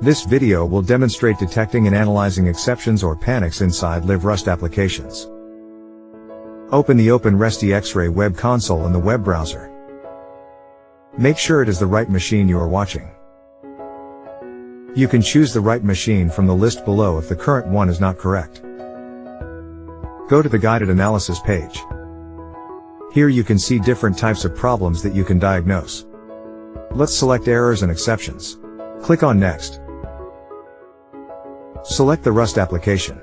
This video will demonstrate detecting and analyzing exceptions or panics inside Live Rust applications. Open the OpenResty X-Ray web console in the web browser. Make sure it is the right machine you are watching. You can choose the right machine from the list below if the current one is not correct. Go to the guided analysis page. Here you can see different types of problems that you can diagnose. Let's select errors and exceptions. Click on Next. Select the Rust application.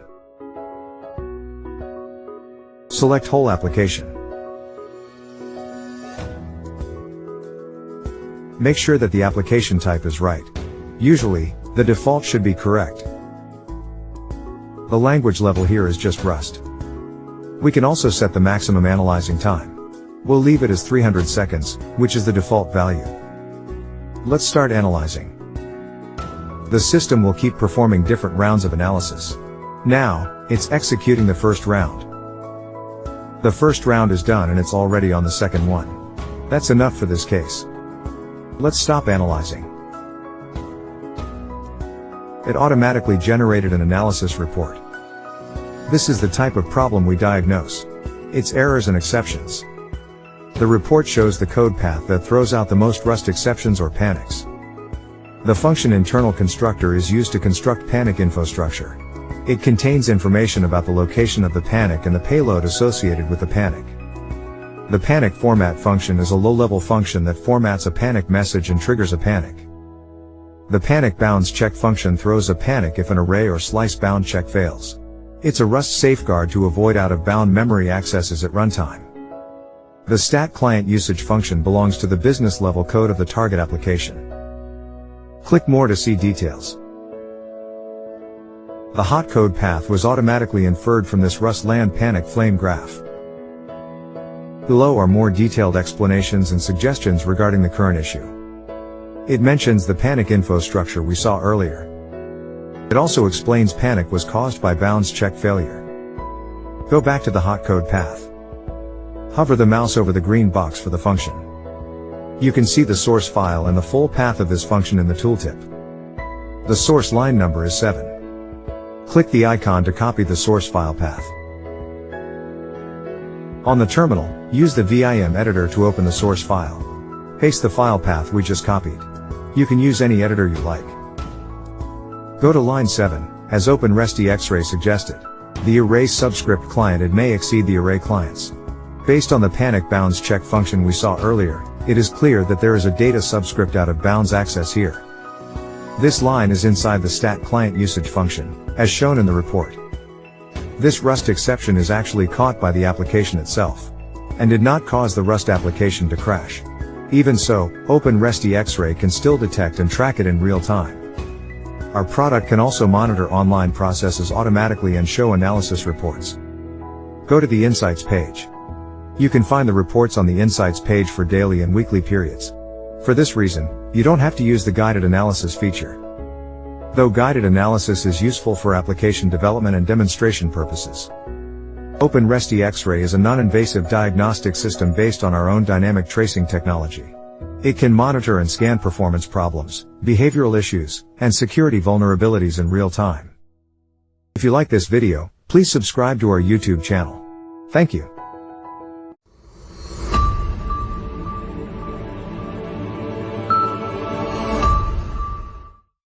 Select whole application. Make sure that the application type is right. Usually, the default should be correct. The language level here is just Rust. We can also set the maximum analyzing time. We'll leave it as 300 seconds, which is the default value. Let's start analyzing. The system will keep performing different rounds of analysis. Now, it's executing the first round. The first round is done and it's already on the second one. That's enough for this case. Let's stop analyzing. It automatically generated an analysis report. This is the type of problem we diagnose. It's errors and exceptions. The report shows the code path that throws out the most Rust exceptions or panics. The function internal constructor is used to construct panic info structure. It contains information about the location of the panic and the payload associated with the panic. The panic format function is a low-level function that formats a panic message and triggers a panic. The panic bounds check function throws a panic if an array or slice bound check fails. It's a Rust safeguard to avoid out-of-bound memory accesses at runtime. The stat client usage function belongs to the business level code of the target application. Click More to see details. The hot code path was automatically inferred from this Rust land panic flame graph. Below are more detailed explanations and suggestions regarding the current issue. It mentions the panic info structure we saw earlier. It also explains panic was caused by bounds check failure. Go back to the hot code path. Hover the mouse over the green box for the function. You can see the source file and the full path of this function in the tooltip. The source line number is 7. Click the icon to copy the source file path. On the terminal, use the Vim editor to open the source file. Paste the file path we just copied. You can use any editor you like. Go to line 7, as OpenResty X-Ray suggested. The array subscript client it may exceed the array clients. Based on the panic bounds check function we saw earlier, it is clear that there is a data subscript out of bounds access here. This line is inside the stat client usage function, as shown in the report. This Rust exception is actually caught by the application itself, and did not cause the Rust application to crash. Even so, OpenResty X-Ray can still detect and track it in real time. Our product can also monitor online processes automatically and show analysis reports. Go to the Insights page. You can find the reports on the Insights page for daily and weekly periods. For this reason, you don't have to use the guided analysis feature. Though guided analysis is useful for application development and demonstration purposes. OpenResty X-Ray is a non-invasive diagnostic system based on our own dynamic tracing technology. It can monitor and scan performance problems, behavioral issues, and security vulnerabilities in real time. If you like this video, please subscribe to our YouTube channel. Thank you.